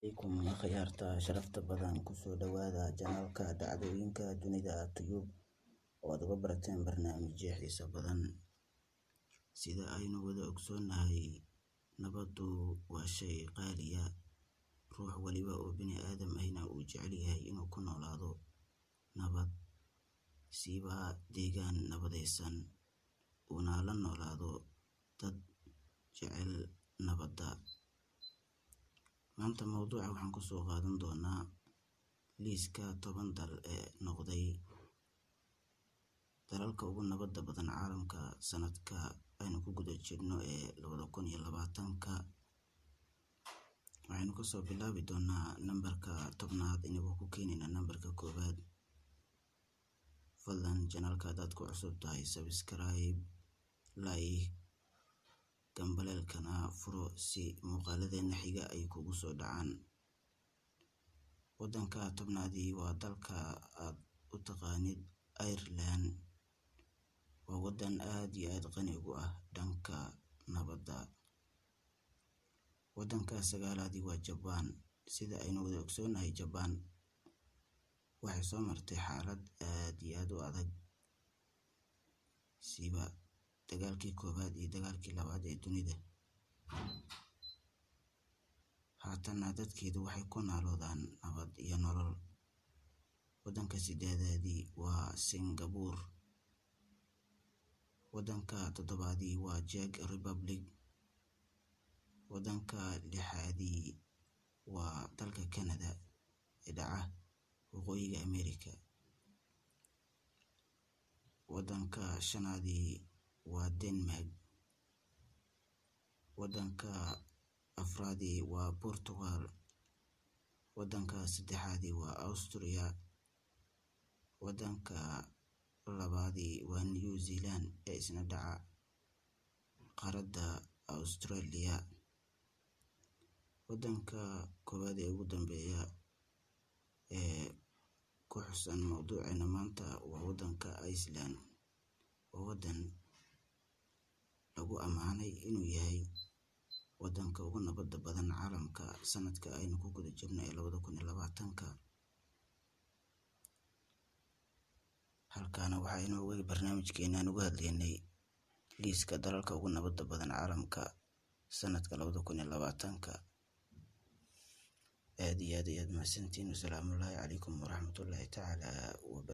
عليكم khiyarta sharafta badan kusoo dhawaada janaalka dhacdooyinka dunida tube oo aad uga barateen barnaamijyo xiiso badan. Sida aynu wada ogsoonahay, nabaddu waa shay qaaliya. Ruux waliba oo bini aadam ahna uu jecel yahay inuu ku noolaado nabad, siiba deegaan nabadaysan, uuna la noolaado dad jecel nabadda. Maanta mawduuca waxaan ku soo qaadan doonaa liiska 10 dal ee noqday dalalka ugu nabadda badan caalamka sanadka aynu ku guda jirno ee 2020. Waxaynu ka soo bilaabi doonaa nambarka 10aad inagoo ku keenayna nambarka 1aad. Fadlan janaalka haddaad ku cusub tahay subscribe, like, gambaleelkana furo si muuqaaladeena xiga ay kugu soo dhacaan. Waddanka 10aadi waa dalka aad u taqaanid Ireland. Waa waddan aad iyo aad qani ugu ah dhanka nabadda. Waddanka 9aadi waa Japan. Sida aynu wada ogsoonahay, Japan waxay soo martay xaalad aad iyo aad u adag, siiba dagaalkii 1aad iyo dagaalkii 2aad ee dunida. Haatana dadkeedu waxay ku noolaadaan nabad iyo nolol. Waddanka 8aadi waa Singapore. Waddanka 7aadi waa Czech Republic. Waddanka 6aadi waa dalka Canada ee dhaca waqooyiga Amerika. Waddanka 5aadi waa Denmark. Waddanka 4aadi waa Portugal. Waddanka 3aadi waa Austria. Waddanka 2aadi waa New Zealand ee isna dhaca qaaradda Australia. Waddanka 1aad ee ugu dambeeya ee ku xusan mawduuceena maanta waa waddanka Iceland. Waa waddan lagu ammaanay inuu yahay waddanka ugu nabadda badan caalamka sanadka aynu ku guda jirno ee 2020. Halkaana waxaa inoogu barnaamijkeenaan uga hadlaynay liiska dalalka ugu nabadda badan caalamka sanadka 2020. aad iyo aad mahadsantiin. Wasalaamu calaykum waraxmatullaahi tacaala